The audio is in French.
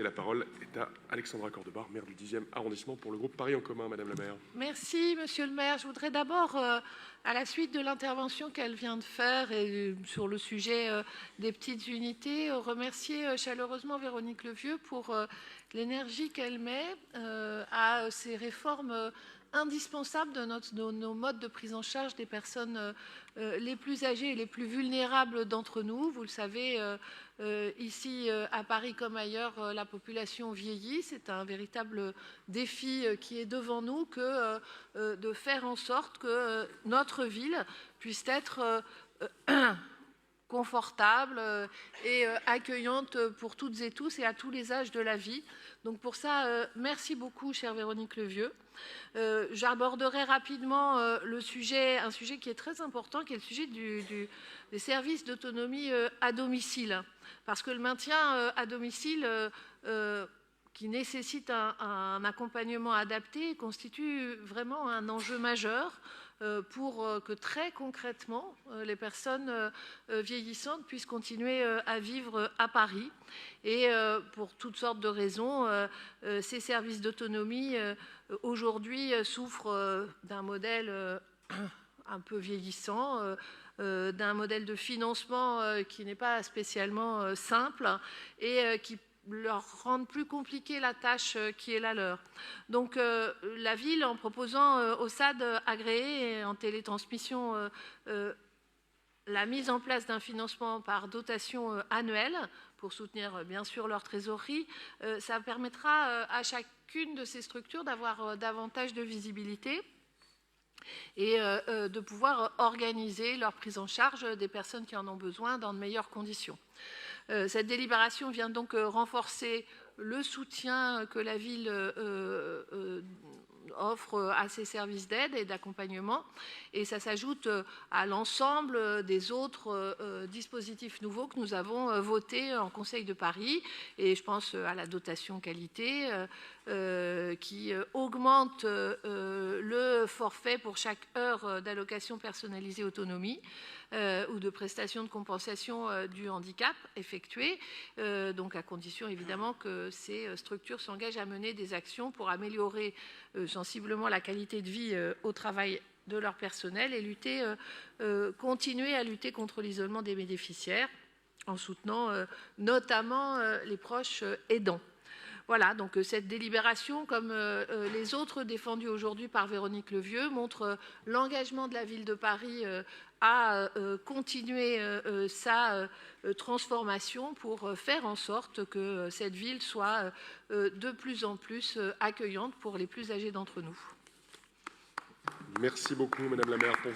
Et la parole est à Alexandra Cordebar, maire du 10e arrondissement pour le groupe Paris en commun. Madame la maire. Merci, monsieur le maire. Je voudrais d'abord, à la suite de l'intervention qu'elle vient de faire et sur le sujet des petites unités, remercier chaleureusement Véronique Levieux pour l'énergie qu'elle met à ces réformes indispensables de nos modes de prise en charge des personnes les plus âgées et les plus vulnérables d'entre nous. Vous le savez, ici à Paris comme ailleurs, la population vieillit. C'est un véritable défi qui est devant nous que de faire en sorte que notre ville puisse être confortable et accueillante pour toutes et tous et à tous les âges de la vie. Donc pour ça, merci beaucoup, chère Véronique Levieux. J'aborderai rapidement un sujet qui est très important, qui est le sujet des services d'autonomie à domicile. Parce que le maintien à domicile qui nécessite un accompagnement adapté constitue vraiment un enjeu majeur pour que très concrètement les personnes vieillissantes puissent continuer à vivre à Paris. Et pour toutes sortes de raisons, ces services d'autonomie aujourd'hui souffrent d'un modèle un peu vieillissant, d'un modèle de financement qui n'est pas spécialement simple et qui leur rendre plus compliquée la tâche qui est la leur. Donc la ville, en proposant au SAD agréé et en télétransmission la mise en place d'un financement par dotation annuelle pour soutenir bien sûr leur trésorerie, ça permettra à chacune de ces structures d'avoir davantage de visibilité et de pouvoir organiser leur prise en charge des personnes qui en ont besoin dans de meilleures conditions. Cette délibération vient donc renforcer le soutien que la ville offre à ces services d'aide et d'accompagnement, et ça s'ajoute à l'ensemble des autres dispositifs nouveaux que nous avons votés en Conseil de Paris, et je pense à la dotation qualité qui augmente le forfait pour chaque heure d'allocation personnalisée autonomie ou de prestation de compensation du handicap effectué, donc à condition évidemment que ces structures s'engagent à mener des actions pour améliorer sensiblement la qualité de vie au travail de leur personnel et continuer à lutter contre l'isolement des bénéficiaires en soutenant notamment les proches aidants. Voilà, donc cette délibération, comme les autres défendues aujourd'hui par Véronique Levieux, montre l'engagement de la ville de Paris à continuer sa transformation pour faire en sorte que cette ville soit de plus en plus accueillante pour les plus âgés d'entre nous. Merci beaucoup, Madame la maire.